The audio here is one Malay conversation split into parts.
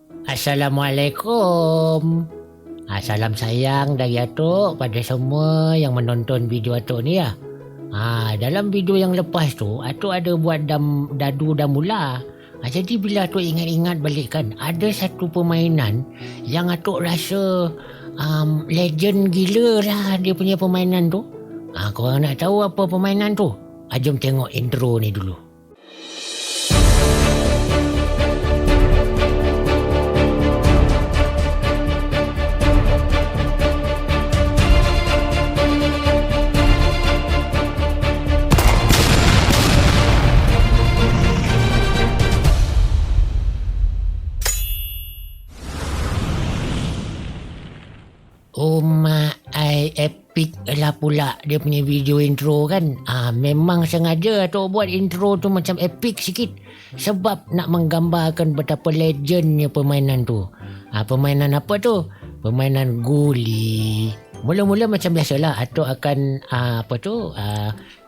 Assalamualaikum. Salam sayang dari Atuk pada semua yang menonton video Atuk ni ya. Dalam video yang lepas tu Atuk ada buat dadu damula. Jadi bila Atuk ingat-ingat balik kan, ada satu permainan yang Atuk rasa legend gila lah dia punya permainan tu. Korang nak tahu apa permainan tu? Jom tengok intro ni dulu. Oh my epic lah pula dia punya video intro kan. Memang sengaja Atuk buat intro tu macam epic sikit sebab nak menggambarkan betapa legendnya permainan tu. Permainan apa tu? Permainan guli. Mula-mula macam biasalah Atuk akan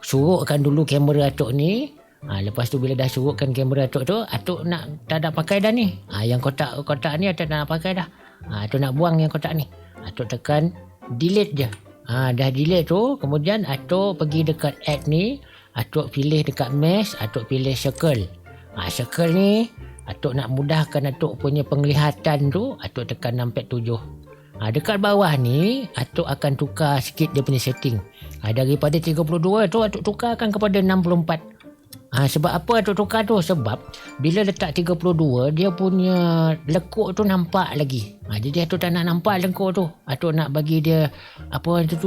surukkan dulu kamera Atuk ni. Lepas tu bila dah surukkan kamera Atuk tu, Atuk tak nak pakai dah ni. Yang kotak ni Atuk tak nak pakai dah. Atuk nak buang yang kotak ni. Atuk tekan delete je. Dah delete tu, kemudian Atuk pergi dekat add ni, Atuk pilih dekat mesh, Atuk pilih circle. Circle ni Atuk nak mudahkan Atuk punya penglihatan tu, Atuk tekan numpad 7. Dekat bawah ni Atuk akan tukar sikit dia punya setting. Daripada 32 tu Atuk tukarkan kepada 64. Sebab apa Atuk tukar tu? Sebab bila letak 32 dia punya lekuk tu nampak lagi. Jadi Atuk tak nak nampak lekuk tu. Atuk nak bagi dia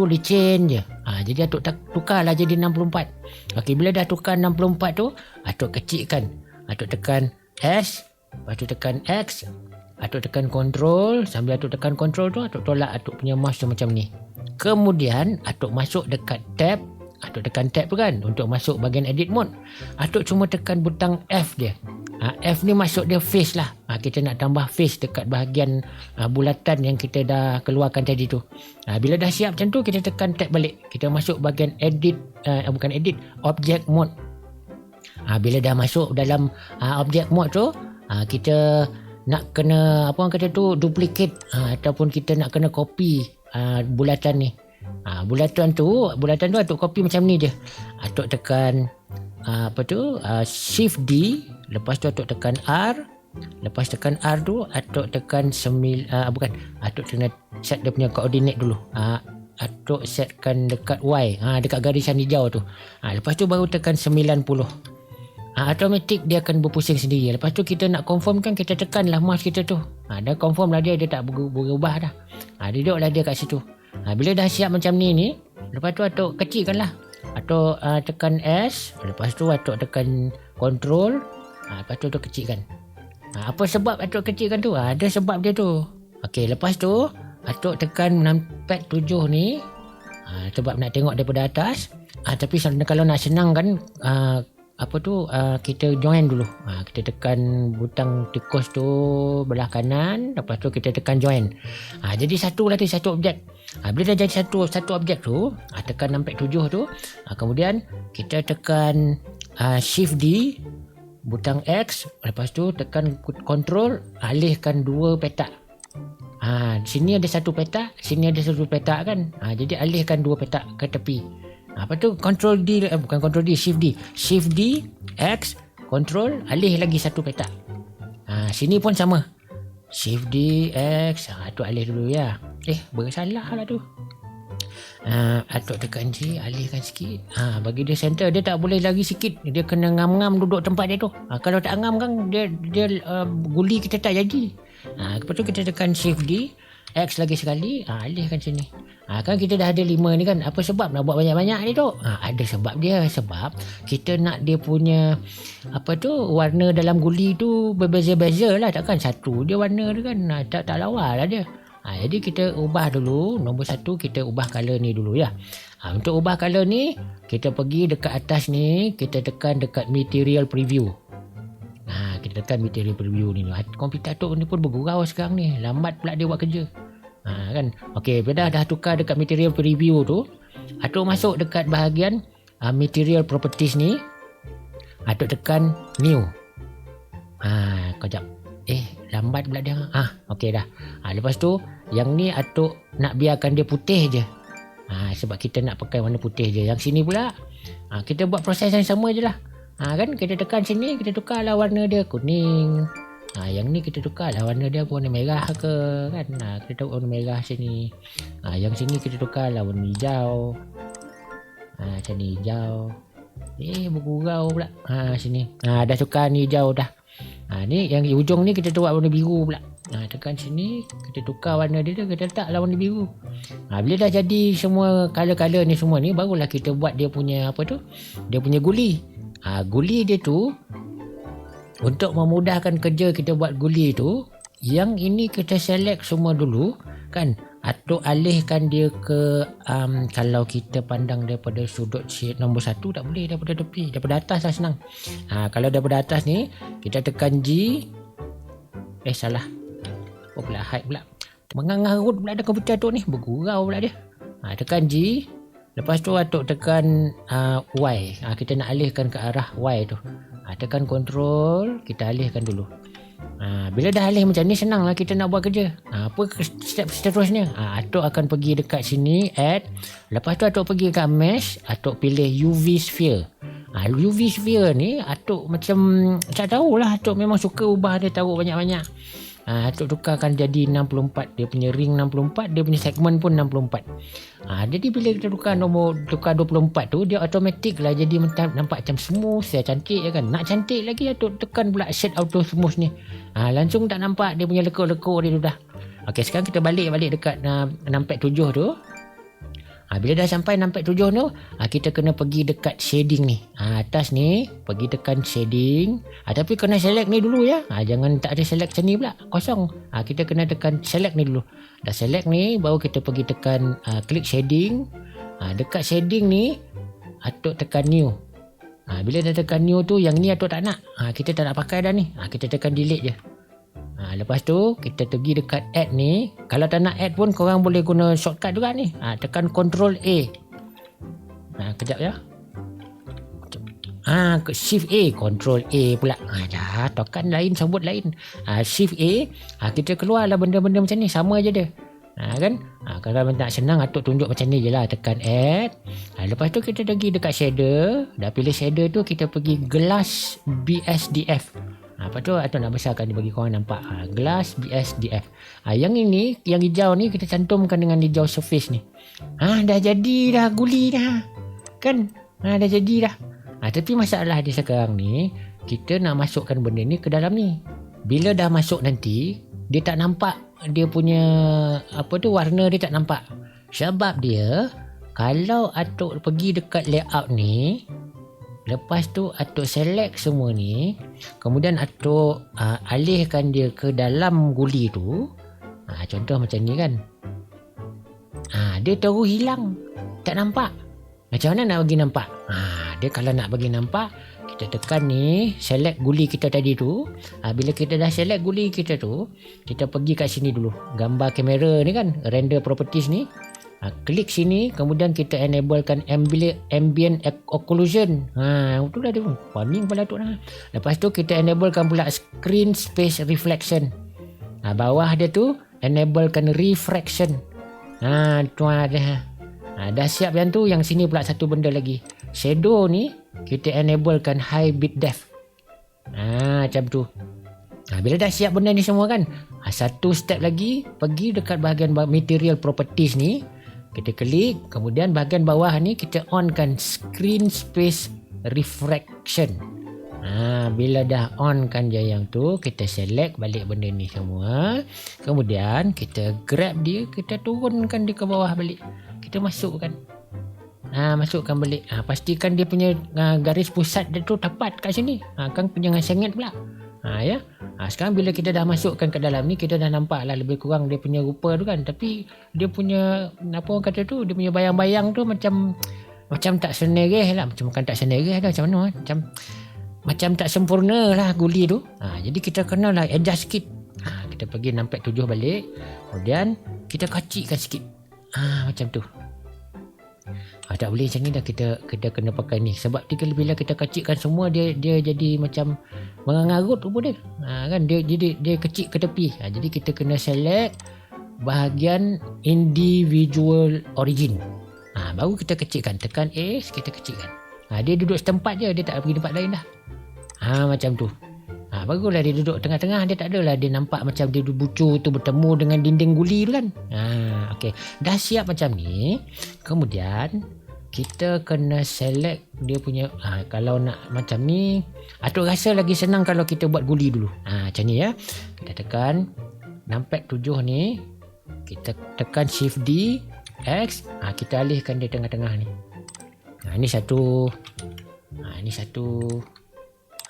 licin je. Jadi Atuk tukarlah jadi 64. Okey, bila dah tukar 64 tu, Atuk kecilkan. Atuk tekan S, lepas tu tekan X, Atuk tekan control. Sambil Atuk tekan control tu, Atuk tolak Atuk punya mouse tu macam ni. Kemudian Atuk masuk dekat tab. Atuk tekan tab tu kan untuk masuk bahagian edit mode. Atuk cuma tekan butang F dia. F ni masuk dia face lah. Kita nak tambah face dekat bahagian bulatan yang kita dah keluarkan tadi tu. Bila dah siap macam tu, kita tekan tab balik. Kita masuk bahagian edit, object mode. Bila dah masuk dalam object mode tu, kita nak kena duplicate ataupun kita nak kena copy bulatan ni. Bulatan tu Atuk copy macam ni je. Atuk tekan shift D, lepas tu Atuk tekan R. Lepas tekan R tu Atuk tekan Atuk kena set dia punya koordinat dulu. Atuk setkan dekat Y, dekat garisan hijau tu. Lepas tu baru tekan 90. Automatik dia akan berpusing sendiri. Lepas tu kita nak confirm kan, kita tekan lah mouse kita tu. Dah confirm lah dia tak berubah dah. Duduklah dia kat situ. Bila dah siap macam ni, lepas tu Atuk kecilkan lah. Atuk tekan S, lepas tu Atuk tekan control, lepas tu Atuk kecilkan. Apa sebab Atuk kecilkan tu? Ada sebab dia tu. Okey, lepas tu Atuk tekan numpad 7 ni, sebab nak tengok daripada atas. Tapi kalau nak senang kan, kita join dulu. Kita tekan butang tikus tu belah kanan, lepas tu kita tekan join. Jadi satu objek. Bila dah jadi satu objek tu, tekan numpad 7 tu, kemudian kita tekan shift D, butang X, lepas tu tekan control, alihkan dua petak. Sini ada satu petak, sini ada satu petak kan. Jadi alihkan dua petak ke tepi. Apa tu control D, shift D. Shift D, X, control, alih lagi satu petak. Sini pun sama. Shift D, X, tu alih dulu ya. Bersalah lah tu. Atuk tekan J, alihkan sikit. Bagi dia center, dia tak boleh lagi sikit. Dia kena ngam-ngam duduk tempat dia tu. Kalau tak ngam kan, dia guli kita tak jadi. Lepas tu kita tekan Shift D, X lagi sekali, alihkan sini. Kan kita dah ada 5 ni kan. Apa sebab nak buat banyak-banyak ni tu? Ada sebab dia. Sebab kita nak dia punya warna dalam guli tu berbeza-beza lah. Takkan satu dia warna dia kan. Tak lawa lah dia. Jadi kita ubah dulu. Nombor 1 kita ubah color ni dulu ya. Untuk ubah color ni, kita pergi dekat atas ni, kita tekan dekat material preview. Kita tekan material preview ni. Komputer Atuk ni pun bergurau sekarang ni. Lambat pula dia buat kerja. Kan. Okey, bila dah tukar dekat material preview tu, Atuk masuk dekat bahagian material properties ni. Atuk tekan new. Kejap. lambat pula dia. Okey dah. Lepas tu yang ni Atuk nak biarkan dia putih je. Sebab kita nak pakai warna putih je. Yang sini pula kita buat proses yang sama je lah. Kan kita tekan sini, kita tukarlah warna dia kuning. Yang ni kita tukarlah warna dia warna merah ke kan. Kita tahu warna merah sini. Yang sini kita tukarlah warna hijau. Macam ni hijau. Bergurau pula. Sini. Dah tukar ni hijau dah. Ni yang di hujung ni kita buat warna biru pula. Tekan sini, kita tukar warna dia, kita letaklah warna biru. Bila dah jadi semua color-color ni semua ni, barulah kita buat dia punya apa tu? Dia punya guli. Guli dia tu untuk memudahkan kerja kita buat guli tu, yang ini kita select semua dulu kan. Atuk alihkan dia ke kalau kita pandang daripada sudut nombor 1 tak boleh, daripada tepi, daripada atas lah senang. Kalau daripada atas ni kita tekan G. Salah. Pula hide pula. Mengarut pula ada komputer Atuk ni, bergurau pula dia. Tekan G. Lepas tu Atuk tekan Y. Kita nak alihkan ke arah Y tu. Tekan control, kita alihkan dulu. Bila dah alih macam ni, senang lah kita nak buat kerja. Apa step seterusnya? Atuk akan pergi dekat sini, add. Lepas tu Atuk pergi kat mesh, Atuk pilih UV sphere. UV sphere ni Atuk macam tak tahulah, Atuk memang suka ubah dia, taruh banyak-banyak. Atuk tukarkan jadi 64. Dia punya ring 64, dia punya segmen pun 64. Jadi bila kita tukar 24 tu, dia automatic lah jadi nampak macam smooth, cantik je kan. Nak cantik lagi Atuk tekan pula set auto smooth ni. Langsung tak nampak dia punya lekuk-lekuk dia tu dah. Okey, sekarang kita balik dekat 6.7 tu. Bila dah sampai 6.7 tu, kita kena pergi dekat shading ni. Atas ni, pergi tekan shading. Tapi kena select ni dulu ya. Jangan tak ada select macam ni pula, kosong. Kita kena tekan select ni dulu. Dah select ni, baru kita pergi tekan klik shading. Dekat shading ni, Atuk tekan new. Bila dah tekan new tu, yang ni Atuk tak nak. Kita tak nak pakai dah ni. Kita tekan delete je. Lepas tu kita pergi dekat add ni. Kalau tak nak add pun korang boleh guna shortcut juga ni. Tekan Ctrl A. Kejap ya. Shift A, Ctrl A pula. Dah tekan lain, sambut lain. Shift A. Kita keluarlah benda-benda macam ni, sama je dia. Kan? Kalau nak senang Atuk tunjuk macam ni je lah. Tekan add. Lepas tu kita pergi dekat shader. Dah pilih shader tu, kita pergi glass BSDF. Lepas tu Atuk nak besarkan dia bagi korang nampak. Glass BSDF. Yang ini, yang hijau ni kita cantumkan dengan hijau surface ni. Dah jadi dah guli dah. Kan? Dah jadi dah. Tapi masalah dia sekarang ni, kita nak masukkan benda ni ke dalam ni. Bila dah masuk nanti, dia tak nampak dia punya warna dia tak nampak. Sebab dia, kalau Atuk pergi dekat layout ni, lepas tu Atuk select semua ni, kemudian Atuk alihkan dia ke dalam guli tu. Contoh macam ni kan. Dia terus hilang, tak nampak. Macam mana nak bagi nampak? Dia kalau nak bagi nampak, kita tekan ni, select guli kita tadi tu. Bila kita dah select guli kita tu, kita pergi kat sini dulu. Gambar kamera ni kan, render properties ni. Klik sini, kemudian kita enablekan ambient occlusion. Itu dah dia. Warning pada tu lah. Lepas tu kita enablekan pula screen space reflection. Bawah dia tu enablekan refraction. Tu ada. Dah siap yang tu, yang sini pula satu benda lagi. Shadow ni kita enablekan high bit depth. Macam tu. Bila dah siap benda ni semua kan, satu step lagi, pergi dekat bahagian material properties ni. Kita klik, kemudian bahagian bawah ni kita onkan screen space refraction. Bila dah onkan je yang tu, kita select balik benda ni semua. Kemudian kita grab dia, kita turunkan dia ke bawah balik. Kita masukkan. Masukkan balik. Pastikan dia punya garis pusat dia tu tepat kat sini. Kan jangan sengit pula. Ya. Sekarang bila kita dah masukkan ke dalam ni, kita dah nampak lah lebih kurang dia punya rupa tu kan. Tapi dia punya, apa orang kata tu, dia punya bayang-bayang tu macam tak senereh lah. Macam bukan tak senereh dah, macam mana. Macam tak sempurna lah guli tu. Jadi kita kena lah adjust sikit. Kita pergi 6.7 balik. Kemudian kita kacikkan sikit. Macam tu. Tak boleh macam ni dah, kita kena pakai ni. Sebab bila kita kecilkan semua, dia jadi macam mengarut rupa dia. Kan dia kecil ke tepi. Jadi kita kena select bahagian individual origin. Baru kita kecilkan. Tekan A, kita kecilkan. Dia duduk setempat je, dia tak pergi tempat lain dah. Macam tu. Barulah dia duduk tengah-tengah. Dia tak adalah dia nampak macam dia bucu tu bertemu dengan dinding guli tu kan. Okey. Dah siap macam ni. Kemudian kita kena select dia punya. Kalau nak macam ni, Atuk rasa lagi senang kalau kita buat guli dulu. Macam ni ya. Kita tekan numpad 7 ni. Kita tekan shift D, X. Kita alihkan dia tengah-tengah ni. Ini satu. Ini satu.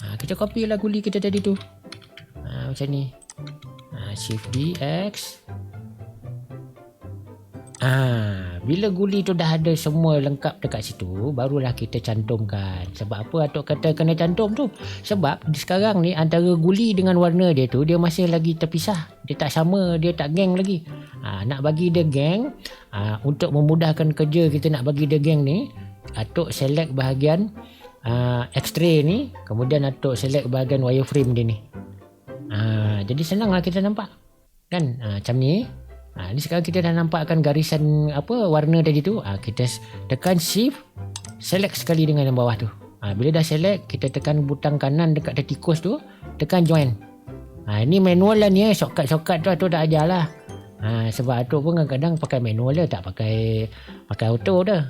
Kita copy lah guli kita tadi tu. Macam ni. Shift D, X. Bila guli tu dah ada semua lengkap dekat situ, barulah kita cantumkan. Sebab apa Atuk kata kena cantum tu? Sebab sekarang ni antara guli dengan warna dia tu, dia masih lagi terpisah. Dia tak sama, dia tak geng lagi. Nak bagi dia geng, untuk memudahkan kerja kita nak bagi dia geng ni, Atuk select bahagian X-ray ni, kemudian Atuk select bahagian wireframe dia ni. Jadi senanglah kita nampak. Kan? Macam ni. Ni sekarang kita dah nampakkan garisan warna tadi tu. Kita tekan shift, select sekali dengan yang bawah tu. Bila dah select, kita tekan butang kanan dekat tikus tu, tekan join. Ini manual lah ni, shortcut tu Atuk dah ajar lah. Sebab Atuk pun kadang-kadang pakai manual dia, tak pakai auto dah.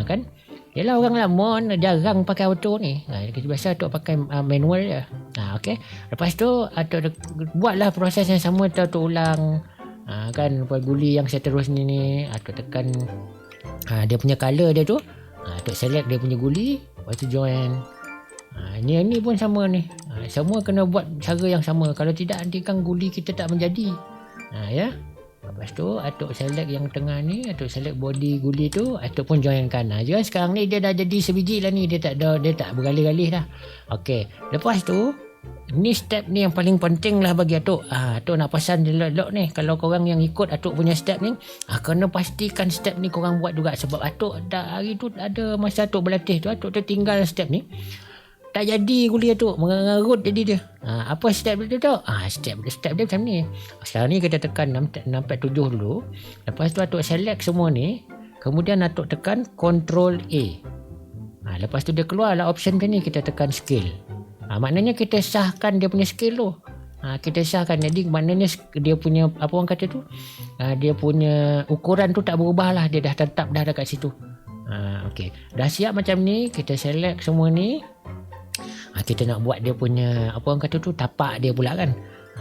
Kan? Yelah, orang lama jarang pakai auto ni. Biasa Atuk pakai manual je. Okay. Lepas tu Atuk buatlah proses yang sama tu Atuk ulang. Kan buat guli yang seterusnya ni. Atuk tekan dia punya color dia tu. Atuk select dia punya guli. Lepas tu join. Ni pun sama ni. Semua kena buat cara yang sama. Kalau tidak nanti kan guli kita tak menjadi. Ya. Lepas tu Atuk select yang tengah ni. Atuk select body guli tu. Atuk pun joinkan. Jangan sekarang ni dia dah jadi sebiji lah ni. Dia tak bergalih-galih dah. Okey. Lepas tu ni step ni yang paling penting lah bagi Atuk. Atuk nak pesan elok-elok ni. Kalau korang yang ikut Atuk punya step ni, kena pastikan step ni korang buat juga. Sebab Atuk hari tu ada masa Atuk berlatih tu, Atuk tertinggal step ni. Tak jadi guli Atuk, mengarut jadi dia. Apa step dia tu? Step dia macam ni. Sekarang ni kita tekan numpad 7 dulu. Lepas tu Atuk select semua ni. Kemudian Atuk tekan Ctrl A. Lepas tu dia keluar lah option macam ni. Kita tekan scale. Maknanya kita sahkan dia punya scale tu. Kita sahkan. Jadi maknanya dia punya, apa orang kata tu, dia punya ukuran tu tak berubah lah. Dia dah tetap dah dekat situ. Okay. Dah siap macam ni. Kita select semua ni. Kita nak buat dia punya, apa orang kata tu, tapak dia pula kan.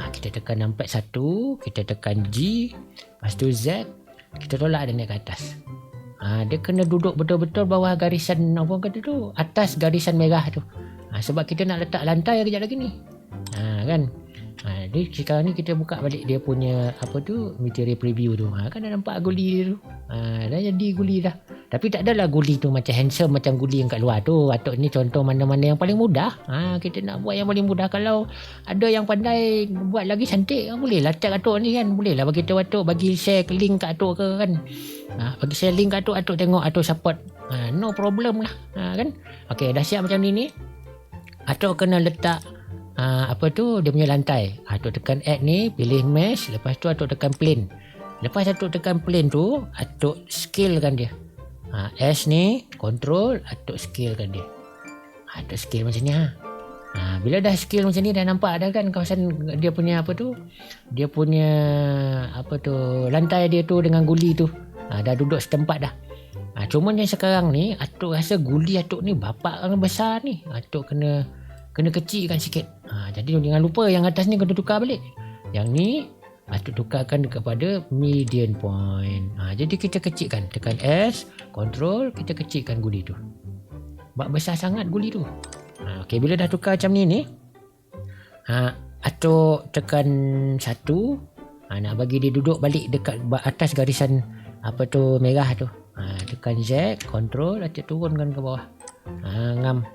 Kita tekan numpad 1. Kita tekan G. Lepas tu Z. Kita tolak dia naik ke atas. Dia kena duduk betul-betul bawah garisan, apa orang kata tu, atas garisan merah tu. Sebab kita nak letak lantai kejap lagi ni. Kan. Jadi sekarang ni kita buka balik dia punya material preview tu. Kan dah nampak guli dia tu. Dah jadi guli dah. Tapi tak adalah guli tu macam handsome macam guli yang kat luar tu. Atuk ni contoh mana-mana yang paling mudah. Kita nak buat yang paling mudah. Kalau ada yang pandai buat lagi cantik, boleh lah tag Atuk ni kan. Boleh lah bagi tahu Atuk, bagi share link kat Atuk ke kan. Bagi share link kat Atuk, Atuk tengok, Atuk support. No problem lah. Kan. Okay, dah siap macam ni ni. Atuk kena letak dia punya lantai. Atuk tekan add ni, pilih mesh, lepas tu Atuk tekan plane. Lepas Atuk tekan plane tu, Atuk scalekan dia. S ni control, Atuk scalekan dia. Atuk scale macam ni bila dah scale macam ni, dah nampak dah kan kawasan dia punya dia punya lantai dia tu dengan guli tu. Dah duduk setempat dah. Cuma yang sekarang ni Atuk rasa guli Atuk ni bapak kan besar ni. Atuk kena kecilkan sikit. Jadi jangan lupa yang atas ni kena tukar balik. Yang ni Atuk tukarkan kepada median point. Jadi kita kecilkan. Tekan S, control, kita kecilkan guli tu. Bak besar sangat guli tu. Okay, bila dah tukar macam ni Atuk tekan 1. Nak bagi dia duduk balik dekat atas garisan merah tu. Tekan Z, control, Atuk turunkan ke bawah. Ngam.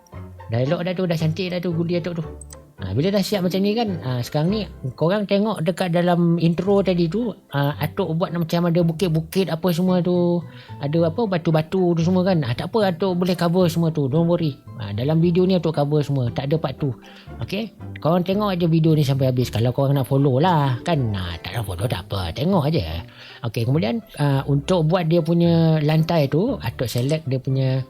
Dah elok dah tu, dah cantik dah tu guli Atuk tu. Bila dah siap macam ni kan, sekarang ni korang tengok dekat dalam intro tadi tu, Atuk buat macam ada bukit-bukit apa semua tu, ada apa batu-batu tu semua kan. Tak apa, Atuk boleh cover semua tu, don't worry. Dalam video ni Atuk cover semua, tak ada part tu. Okay, korang tengok aja video ni sampai habis kalau korang nak follow lah kan. Tak nak follow tak apa, tengok aja. Okay, kemudian untuk buat dia punya lantai tu, Atuk select dia punya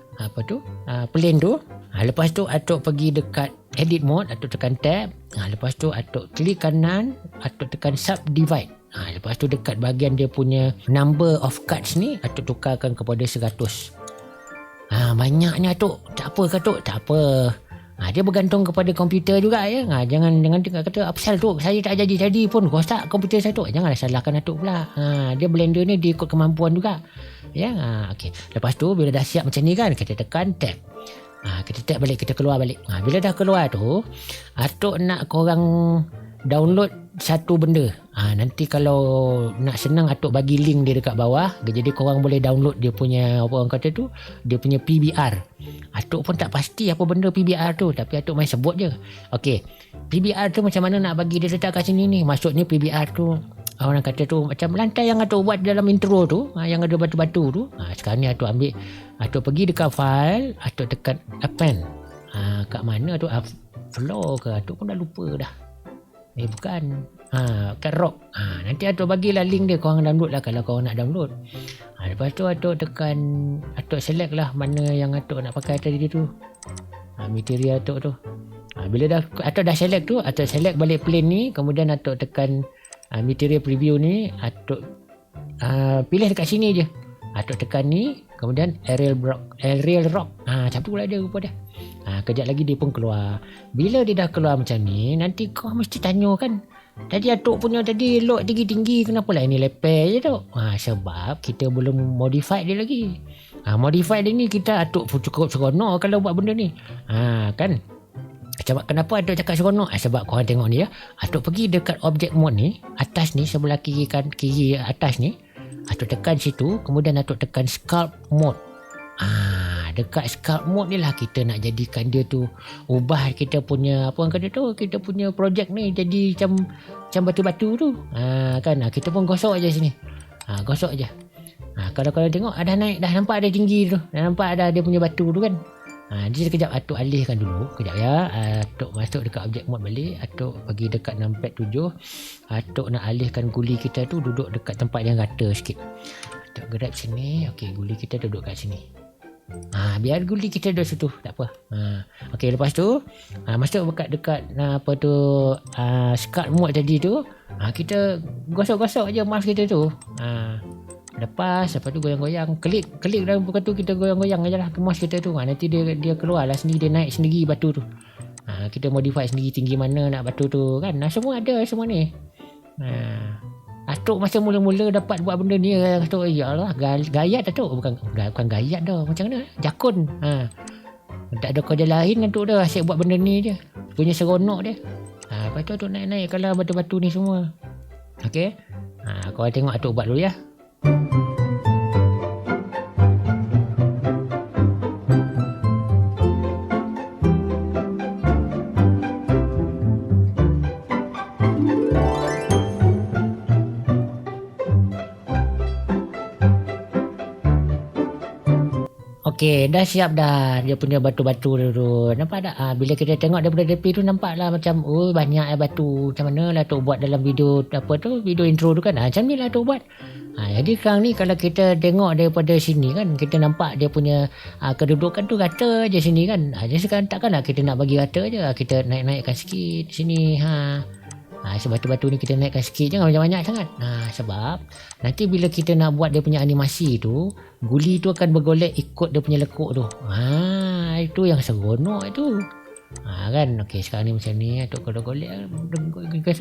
plane tu. Lepas tu Atuk pergi dekat edit mode, Atuk tekan tab. Lepas tu Atuk klik kanan, Atuk tekan subdivide. Lepas tu dekat bahagian dia punya number of cards ni, Atuk tukarkan kepada 100. Banyaknya Atuk. Tak apa ke Atuk? Tak apa. Dia bergantung kepada komputer juga ya. Jangan kata apasal tu saya tak jadi pun rosak komputer saya tu. Janganlah salahkan Atuk pula. Dia blender ni dia ikut kemampuan juga. Ya, okey. Lepas tu bila dah siap macam ni kan, kita tekan tab. Kita tap balik, kita keluar balik. Bila dah keluar tu, Atuk nak korang download satu benda. Nanti kalau nak senang, Atuk bagi link dia dekat bawah. Jadi korang boleh download dia punya, apa orang kata tu, dia punya PBR. Atuk pun tak pasti apa benda PBR tu, tapi Atuk main sebut je. Okey, PBR tu macam mana nak bagi dia letak kat sini ni. Maksudnya PBR tu, orang kata tu macam lantai yang Atuk buat dalam intro tu, yang ada batu-batu tu. Sekarang ni Atuk ambil, Atuk pergi dekat file, Atuk tekan append. Kat mana tu? Floor ke? Atuk pun dah lupa dah. Bukan. Kat rock. Nanti Atuk bagilah link dia, korang download lah kalau korang nak download. Lepas tu Atuk tekan, Atuk select lah mana yang Atuk nak pakai tadi tu. Material Atuk tu. Bila dah Atuk dah select tu, Atuk select balik plane ni, kemudian Atuk tekan material preview ni, Atuk pilih dekat sini je. Atuk tekan ni, kemudian aerial rock. Satu pula dia rupa dia. Kejap lagi dia pun keluar. Bila dia dah keluar macam ni, nanti kau mesti tanya kan, tadi Atuk punya tadi load tinggi-tinggi, kenapa lah ini leper je tu? Sebab kita belum modify dia lagi. Modify dia ni kita Atuk pun cukup seronok kalau buat benda ni. Kan? Sebab kenapa Atuk cakap seronok? Sebab korang tengok ni ya, Atuk pergi dekat object mode ni, atas ni, sebelah kiri atas ni, Atuk tekan situ, kemudian Atuk tekan sculpt mode. Dekat sculpt mode ni lah kita nak jadikan dia tu, ubah kita punya, apa orang kata tu, kita punya projek ni jadi macam batu-batu tu. Kan, kita pun gosok je sini. Gosok je. Kalau korang tengok, dah naik, dah nampak ada tinggi tu, dah nampak ada dia punya batu tu kan. Jadi sekejap Atuk alihkan dulu. Kejap ya. Atuk masuk dekat object mode balik. Atuk pergi dekat numpad 7. Atuk nak alihkan guli kita tu duduk dekat tempat yang rata sikit. Atuk grab sini. Okey, guli kita duduk kat sini. Biar guli kita duduk situ, tak apa. Okey, lepas tu masuk dekat apa tu, sculpt mode tadi tu. Kita gosok-gosok je mouse kita tu. Lepas tu goyang-goyang, klik dalam buku tu, kita goyang-goyang aja lah ke mouse kita tu. Nanti dia keluar lah sendiri, dia naik sendiri batu tu. Kita modify sendiri tinggi mana nak batu tu kan. Semua ada semua ni. Atuk masa mula-mula dapat buat benda ni, Atuk iyalah gayat Atuk. Bukan gayat dah, macam mana, jakun. Tak ada kerja lain Atuk dah, asyik buat benda ni je, punya seronok dia. Lepas tu Atuk naik-naik kalau batu-batu ni semua. Okey, korang tengok Atuk buat dulu ya. Okey, dah siap dah dia punya batu-batu tu. Nampak tak? Bila kita tengok daripada tepi tu, nampak lah macam banyak batu. Macam mana lah Atuk buat dalam video video intro tu kan. Macam ni lah Atuk buat. Jadi sekarang ni kalau kita tengok daripada sini kan, kita nampak dia punya kedudukan tu rata je sini kan. Jadi sekarang takkan lah kita nak bagi rata je. Kita naik-naikkan sikit sini. Batu-batu ni kita naikkan sikit, jangan banyak-banyak sangat. Sebab nanti bila kita nak buat dia punya animasi tu, guli tu akan bergolek ikut dia punya lekuk tu. Itu yang seronok itu. Kan. Okey, sekarang ni macam ni, Atuk golek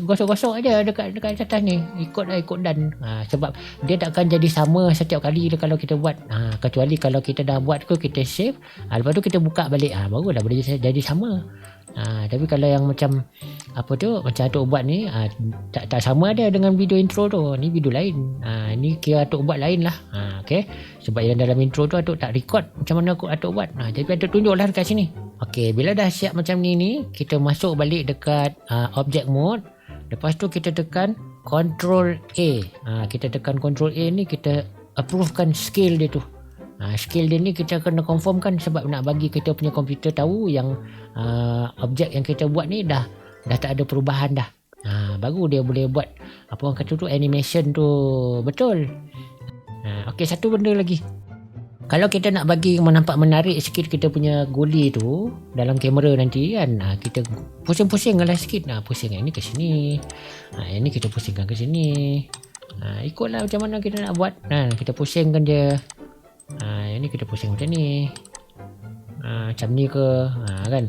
gosok-gosok aja dekat atas ni, ikut dan. Sebab dia takkan jadi sama setiap kali kalau kita buat. Kecuali kalau kita dah buat tu, kita save, lepas tu kita buka balik, barulah boleh jadi sama. Tapi kalau yang macam apa tu, macam Atuk buat ni, tak sama ada dengan video intro tu. Ni video lain. Ni kira Atuk buat lain lah. Okey, Sebab yang dalam intro tu Atuk tak record macam mana Atuk buat. Jadi Atuk tunjuklah dekat sini. Okey, bila dah siap macam ni, kita masuk balik dekat object mode. Lepas tu kita tekan Control A. Kita tekan Control A ni, kita approvekan scale dia tu. Scale dia ni kita kena confirmkan sebab nak bagi kita punya komputer tahu yang objek yang kita buat ni dah tak ada perubahan dah. Baru dia boleh buat apa orang kata tu, animation tu betul. Okey, satu benda lagi. Kalau kita nak bagi nampak menarik sikit kita punya guli tu dalam kamera nanti kan, kita pusing-pusinglah sikit. Pusing yang ni ke sini. Yang ni kita pusingkan ke sini. Ikutlah macam mana kita nak buat. Kita pusingkan dia. Yang ni kita pusing macam ni. Macam ni ke kan.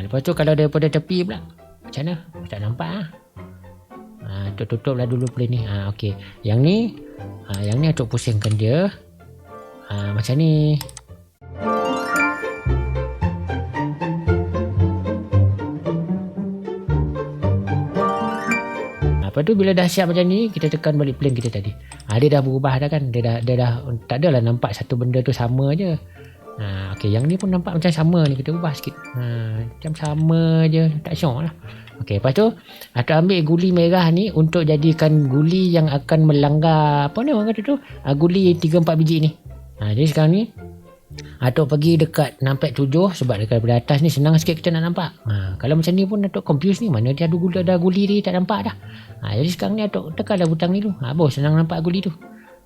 Lepas tu kalau daripada tepi pula, macam mana? Tak nampak tutup lah dulu play ni. Okey. Yang ni Atuk pusingkan dia. Macam ni. Lepas tu bila dah siap macam ni, kita tekan balik plane kita tadi. Dia dah berubah dah kan. Dia dah tak adalah nampak satu benda tu sama je. Okey, yang ni pun nampak macam sama ni. Kita ubah sikit. Macam sama je, tak syok lah. Okey, lepas tu Atuk ambil guli merah ni untuk jadikan guli yang akan melanggar apa ni orang kata tu, guli 3-4 biji ni. Jadi sekarang ni Atuk pergi dekat numpad 7 sebab dekat daripada atas ni senang sikit kita nak nampak. Kalau macam ni pun Atuk confuse ni, mana dia ada guli ni tak nampak dah. Jadi sekarang ni Atuk tekanlah butang ni tu. Bos senang nampak guli tu.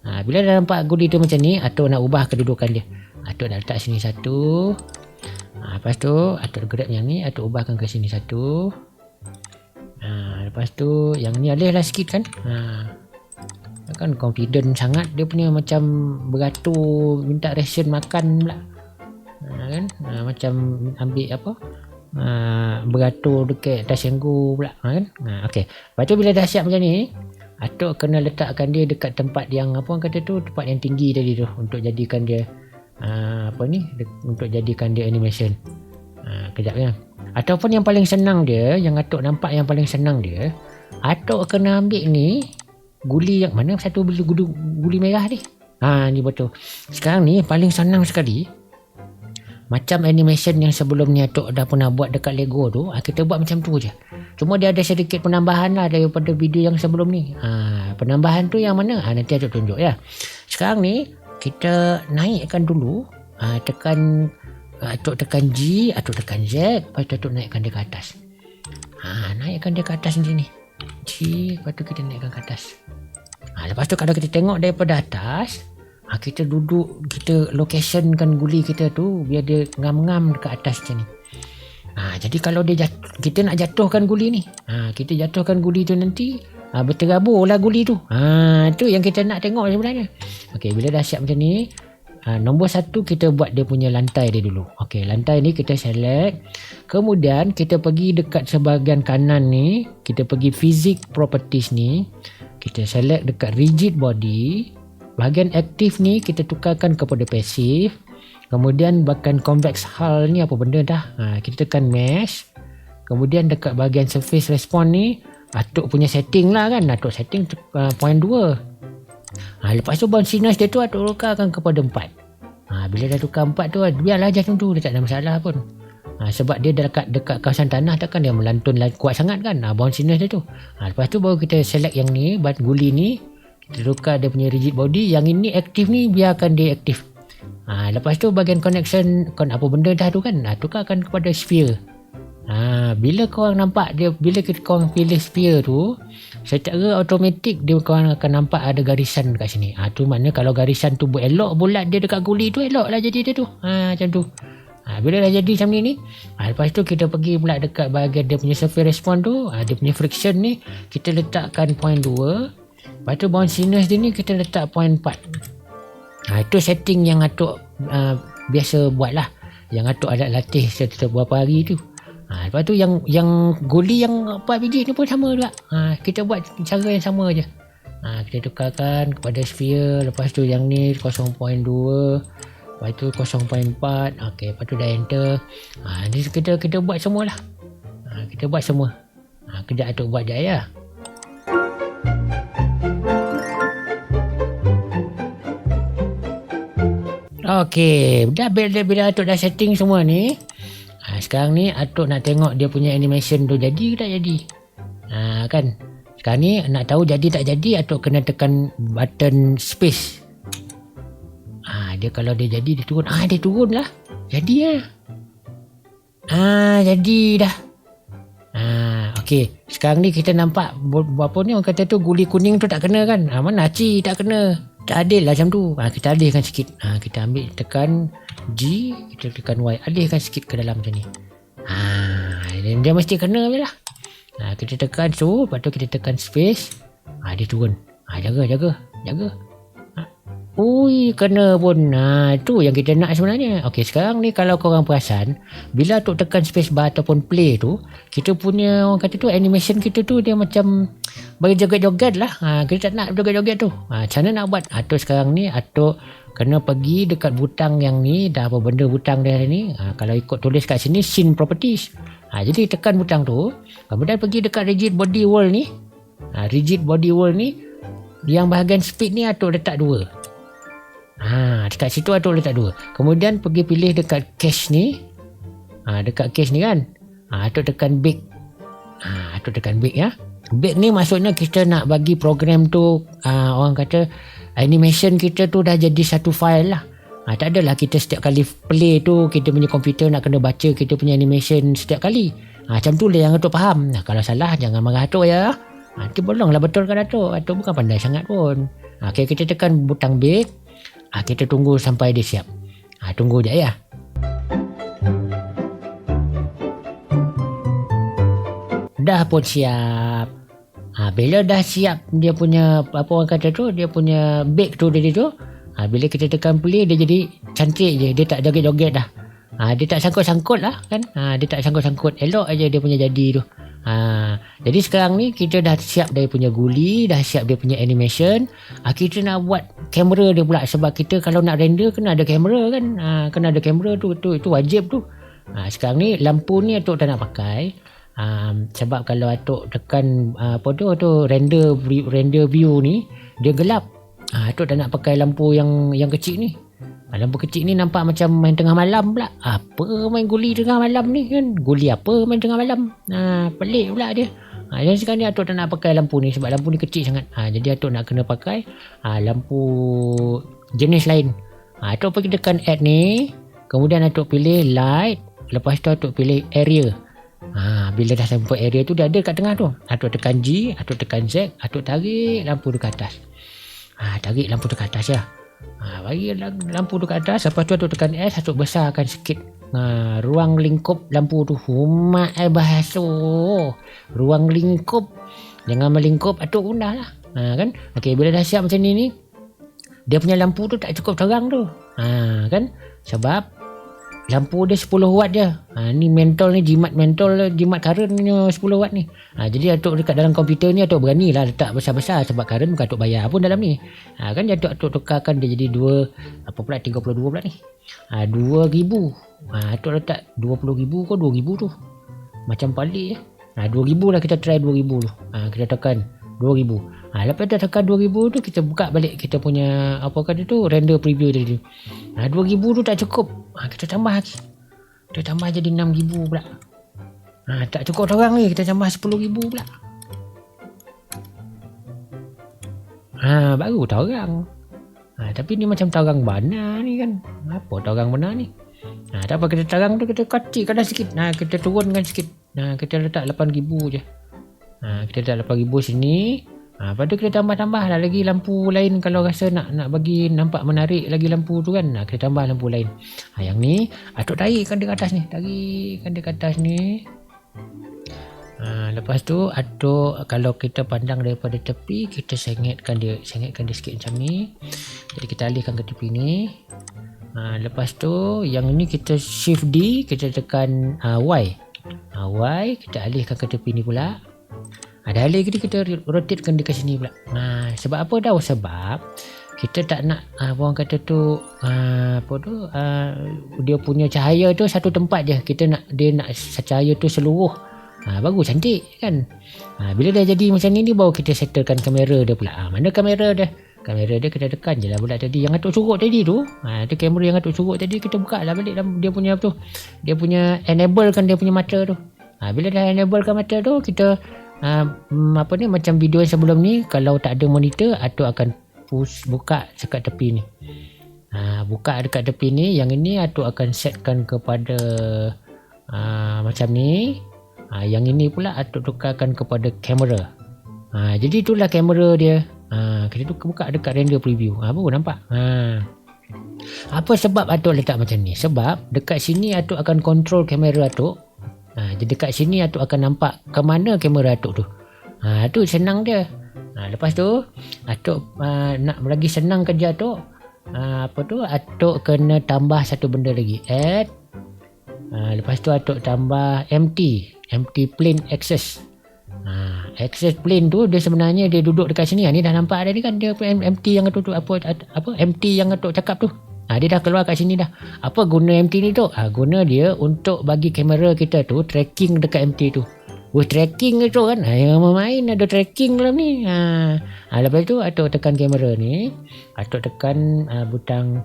Bila dah nampak guli tu macam ni, Atuk nak ubah kedudukan dia. Atuk dah letak sini satu. Lepas tu Atuk grab yang ni, Atuk ubahkan ke sini satu. Lepas tu yang ni alihlah sikit kan. Kan confident sangat dia punya, macam beratur minta ration makan pula. Kan macam ambil apa, beratur dekat atas senggu pula kan. Okey, lepas tu bila dah siap macam ni, Atuk kena letakkan dia dekat tempat yang apa orang kata tu, tempat yang tinggi tadi tu untuk jadikan dia untuk jadikan dia animation. Kejap ya. Ataupun yang paling senang dia, yang Atuk nampak yang paling senang dia, Atuk kena ambil ni guli yang mana satu guli merah ni. Ni betul. Sekarang ni paling senang sekali. Macam animation yang sebelum ni Atuk dah pernah buat dekat Lego tu, kita buat macam tu je. Cuma dia ada sedikit penambahan lah daripada video yang sebelum ni. Penambahan tu yang mana? Nanti Atuk tunjuk ya. Sekarang ni kita naikkan dulu. Atuk tekan G, Atuk tekan Z, lepas tu Atuk naikkan dia ke atas. Naikkan dia ke atas macam ni. G, lepas tu kita naikkan ke atas. Lepas tu kalau kita tengok daripada atas, kita duduk, kita locationkan guli kita tu biar dia ngam-ngam dekat atas macam ni. Jadi kalau dia kita nak jatuhkan guli ni, kita jatuhkan guli tu nanti berterabur lah guli tu. Tu yang kita nak tengok sebenarnya. Okey, bila dah siap macam ni, nombor 1 kita buat dia punya lantai dia dulu. Okey, lantai ni kita select. Kemudian kita pergi dekat sebahagian kanan ni, kita pergi physics properties ni, kita select dekat rigid body. Bahagian aktif ni kita tukarkan kepada passive. Kemudian bahkan convex hull ni apa benda dah. Kita tekan mesh. Kemudian dekat bahagian surface response ni, Atuk punya setting lah kan. Atuk setting 0.2. Lepas tu bounciness dia tu Atuk tukarkan kepada 4. Bila dah tukar 4 tu, biarlah je macam tu, dia tak ada masalah pun. Sebab dia dekat kawasan tanah, takkan dia melantun kuat sangat kan, bounciness dia tu. Lepas tu baru kita select yang ni, guli ni, kita tukar dia punya rigid body. Yang ini aktif ni, biarkan dia aktif. Lepas tu bahagian connection, apa benda dah tu kan, tukarkan kepada sphere. Bila korang nampak dia, bila korang pilih sphere tu, secara automatik dia korang akan nampak ada garisan dekat sini. Tu maknanya kalau garisan tu elok bulat dia dekat guli tu, elok lah jadi dia tu. Macam tu. Bila dah jadi macam ni, lepas tu kita pergi pula dekat bahagian dia punya surface response tu, dia punya friction ni kita letakkan 0.2. Lepas tu bounciness dia ni kita letak 0.4. Itu setting yang Atuk biasa buat lah, yang Atuk ada latih setiap beberapa hari tu. Lepas tu yang guli yang 4 biji ni pun sama juga. Kita buat cara yang sama je. Kita tukarkan kepada sphere. Lepas tu yang ni 0.2. Lepas tu 0.4. Okey, lepas tu dah enter. Ni kita buat semua lah. Kita buat semua. Kejap Atuk buat je ya. Okey, dah bila Atuk dah setting semua ni. Sekarang ni Atuk nak tengok dia punya animation tu jadi ke tak jadi. Kan. Sekarang ni nak tahu jadi tak jadi, Atuk kena tekan button space. Dia kalau dia jadi dia turun. Dia turun lah. Jadi lah. Jadi dah. Okey, sekarang ni kita nampak apa ni orang kata tu guli kuning tu tak kena kan. Mana Aci tak kena. Tak adil lah macam tu. Kita alihkan sikit. Kita ambil tekan G, kita tekan Y, alihkan sikit ke dalam macam ni. Dia mesti kena je lah. Kita tekan so, lepas tu kita tekan space. Dia turun. Jaga. Ui, kena pun. Tu yang kita nak sebenarnya. Okey, sekarang ni kalau korang perasan, bila Atuk tekan space bar ataupun play tu, kita punya orang kata tu animation kita tu dia macam bagi joget-joget lah. Kita tak nak joget-joget tu. Macam mana nak buat? Atuk sekarang ni, Atuk kena pergi dekat butang yang ni. Dah apa benda butang dia ni. Kalau ikut tulis kat sini, scene properties. Jadi tekan butang tu. Kemudian pergi dekat rigid body world ni. Rigid body world ni, yang bahagian speed ni Atuk letak 2. Dekat situ Atuk letak 2. Kemudian pergi pilih dekat cache ni. Dekat cache ni kan. Atuk tekan bake. Atuk tekan bake ya. Bake ni maksudnya kita nak bagi program tu orang kata animation kita tu dah jadi satu file lah. Tak adalah kita setiap kali play tu kita punya komputer nak kena baca kita punya animation setiap kali. Macam tu lah yang Atuk faham. Kalau salah jangan marah Atuk ya. Nanti bolonglah betulkan Atuk. Atuk bukan pandai sangat pun. Okay, kita tekan butang bake. Kita tunggu sampai dia siap. Tunggu je ya. Dah pun siap. Bila dah siap dia punya apa orang kata tu, dia punya bake tu dia tu. Bila kita tekan play dia jadi cantik je. Dia tak joget-joget dah. Dia tak sangkut-sangkut lah kan. Dia tak sangkut-sangkut. Elok aja dia punya jadi tu. Jadi sekarang ni kita dah siap dia punya guli, dah siap dia punya animation. Kita nak buat kamera dia pula, sebab kita kalau nak render kena ada kamera kan. Kena ada kamera tu, itu wajib tu. Sekarang ni lampu ni Atuk tak nak pakai. Sebab kalau Atuk tekan apa tu render view ni dia gelap. Atuk tak nak pakai lampu yang kecil ni. Lampu kecil ni nampak macam main tengah malam pula. Apa main guli tengah malam ni kan? Guli apa main tengah malam? Pelik pula dia. Jadi sekarang ni Atuk tak nak pakai lampu ni sebab lampu ni kecil sangat. Jadi Atuk nak kena pakai lampu jenis lain. Atuk pergi tekan add ni. Kemudian Atuk pilih light. Lepas tu Atuk pilih area. Bila dah sampai area tu dia ada kat tengah tu. Atuk tekan G, Atuk tekan Z, Atuk tarik lampu tu ke atas. Tarik lampu tu ke atas ya. Bagi lampu tu ke atas. Lepas tu Atuk tekan S, Atuk besarkan sikit ruang lingkup lampu tu. Bahasa ruang lingkup. Jangan melingkup, Atuk gundah lah kan. Okey, bila dah siap macam ni dia punya lampu tu tak cukup terang tu. Kan. Sebab lampu dia 10 watt je. Ni mentol ni, jimat current ni 10 watt ni. Jadi Atuk dekat dalam komputer ni Atuk berani lah letak besar-besar sebab current bukan Atuk bayar pun dalam ni. Kan Atuk tukarkan dia jadi 32 pula ni. 2000. Atuk letak 20,000 ke 2,000 tu. Macam pelik je. 2,000 lah, kita try 2,000 tu. Kita tekan 2,000. Lepas dah tekan 2,000 tu kita buka balik kita punya apa kata tu render preview tadi. 2,000 tu tak cukup. Kita tambah lagi. Kita tambah jadi 6,000 pula. Tak cukup terang ni, kita tambah 10,000 pula. Baru terang. Tapi ni macam terang benar ni kan. Apa terang benar ni? Tak apa, kita terang tu kita kecilkan sikit. Kita turunkan sikit. Kita letak 8,000 je. Kita letak 8,000 sini. Lepas tu kita tambah-tambah lah lagi lampu lain. Kalau rasa nak bagi nampak menarik lagi lampu tu kan, kita tambah lampu lain. Yang ni Atuk tarikkan dia ke atas ni. Tarikkan dia ke atas ni. Lepas tu Atuk kalau kita pandang daripada tepi, kita sengitkan dia sikit macam ni. Jadi kita alihkan ke tepi ni. Lepas tu yang ni kita shift D, kita tekan Y. Y kita alihkan ke tepi ni pula. Dah alih kita rotatekan dia ke sini pula. Sebab apa tahu? Sebab kita tak nak orang kata tu dia punya cahaya tu satu tempat je. Dia nak cahaya tu seluruh. Bagus, cantik kan. Bila dah jadi macam ni baru kita settlekan kamera dia pula. Mana kamera dia? Kamera dia kita tekan je lah bulat tadi. Yang Atuk suruh tadi tu. Tu kamera yang Atuk suruh tadi. Kita buka lah balik dia punya apa tu. Dia punya enable kan dia punya mata tu. Bila dah enable kan mata tu, kita macam video yang sebelum ni, kalau tak ada monitor, Atuk akan buka dekat tepi ni. Buka dekat tepi ni. Yang ini Atuk akan setkan kepada macam ni. Yang ini pula Atuk tukarkan kepada kamera. Jadi itulah kamera dia. Kita buka dekat render preview. Baru nampak. Apa sebab Atuk letak macam ni? Sebab dekat sini Atuk akan control kamera Atuk. Jadi dekat sini Atuk akan nampak ke mana kamera Atuk tu. Tu senang dia. Lepas tu Atuk nak lagi senang kerja Atuk. Atuk kena tambah satu benda lagi. Add. Lepas tu Atuk tambah empty plane access. Access plane tu dia sebenarnya dia duduk dekat sini. Ni dah nampak ada ni kan, dia empty yang Atuk tu empty yang Atuk cakap tu. Dia dah keluar kat sini dah. Apa guna empty ni tu? Guna dia untuk bagi kamera kita tu tracking dekat empty tu. Tracking tu kan. Yang main ada tracking dalam ni. Lepas tu Atuk tekan kamera ni. Atuk tekan butang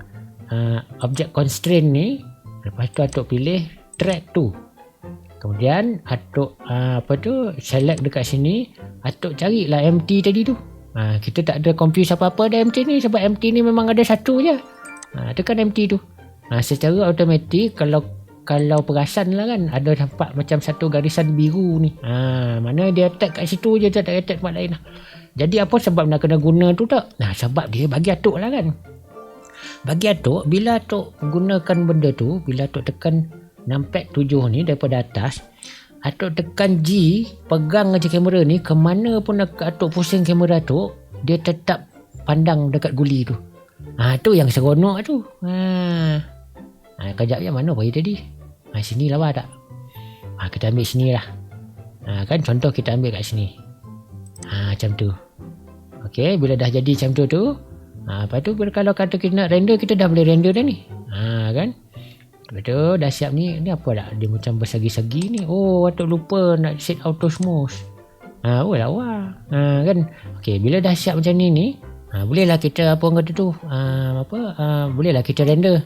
object constraint ni. Lepas tu Atuk pilih track tu. Kemudian Atuk select dekat sini. Atuk carilah empty tadi tu. Kita tak ada confuse apa-apa ada empty ni, sebab empty ni memang ada satu je. Tekan empty tu. Secara automatik kalau perasan lah kan, ada nampak macam satu garisan biru ni. Mana dia attack kat situ je, tak attack tempat lain lah. Jadi apa sebab nak kena guna tu tak? Sebab dia bagi Atuk lah kan. Bagi Atuk, bila Atuk gunakan benda tu, bila Atuk tekan numpad 7 ni daripada atas, Atuk tekan G, pegang je kamera ni, ke mana pun Atuk pusing kamera Atuk, dia tetap pandang dekat guli tu. Tu yang seronok tu. Kejap je mana pergi tadi. Sini lawa tak? Kita ambil sini lah. Kan contoh kita ambil kat sini. Macam tu. Okey, bila dah jadi macam tu lepas tu kalau kata kita nak render, kita dah boleh render dah ni. Kan? Lepas tu dah siap ni. Ni apa tak? Dia macam bersagi-sagi ni. Atuk lupa nak set auto smooth. Lawa. Kan? Okey, bila dah siap macam ni, bolehlah kita apa orang kata tu, bolehlah kita render.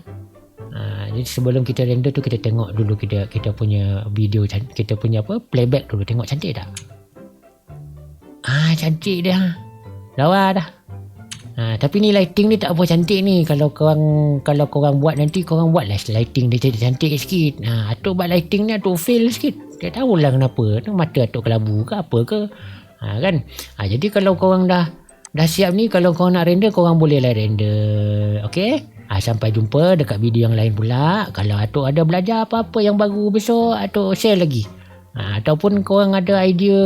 Jadi sebelum kita render tu, kita tengok dulu kita punya video, kita punya playback dulu, tengok cantik tak? Cantik dia. Lawa dah. Tapi ni lighting ni tak apa cantik ni. Kalau korang buat nanti, korang buat lah lighting dia jadi cantik sikit. Atuk buat lighting ni Atuk fail sikit. Dia tahulah kenapa. Mata Atuk kelabu ke apa ke. Kan? Jadi kalau korang dah siap ni, kalau korang nak render, korang boleh lah render. Okay? Sampai jumpa dekat video yang lain pula. Kalau Atuk ada belajar apa-apa yang baru besok, Atuk share lagi. Ataupun korang ada idea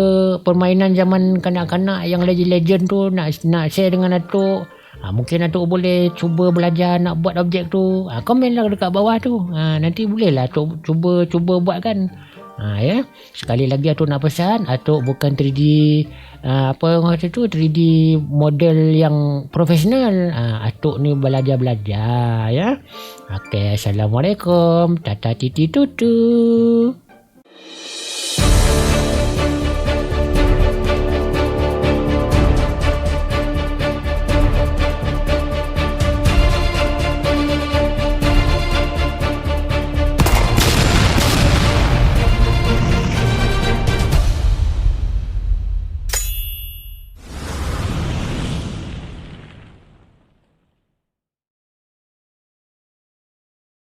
permainan zaman kanak-kanak yang legend-legend tu, nak share dengan Atuk, mungkin Atuk boleh cuba belajar nak buat objek tu. Komen lah dekat bawah tu. Nanti boleh lah Atuk cuba buat kan. Ya. Sekali lagi Atuk nak pesan, Atuk bukan 3D 3D model yang profesional. Atuk ni belajar ya. Okey, assalamualaikum. Tata titi tutu.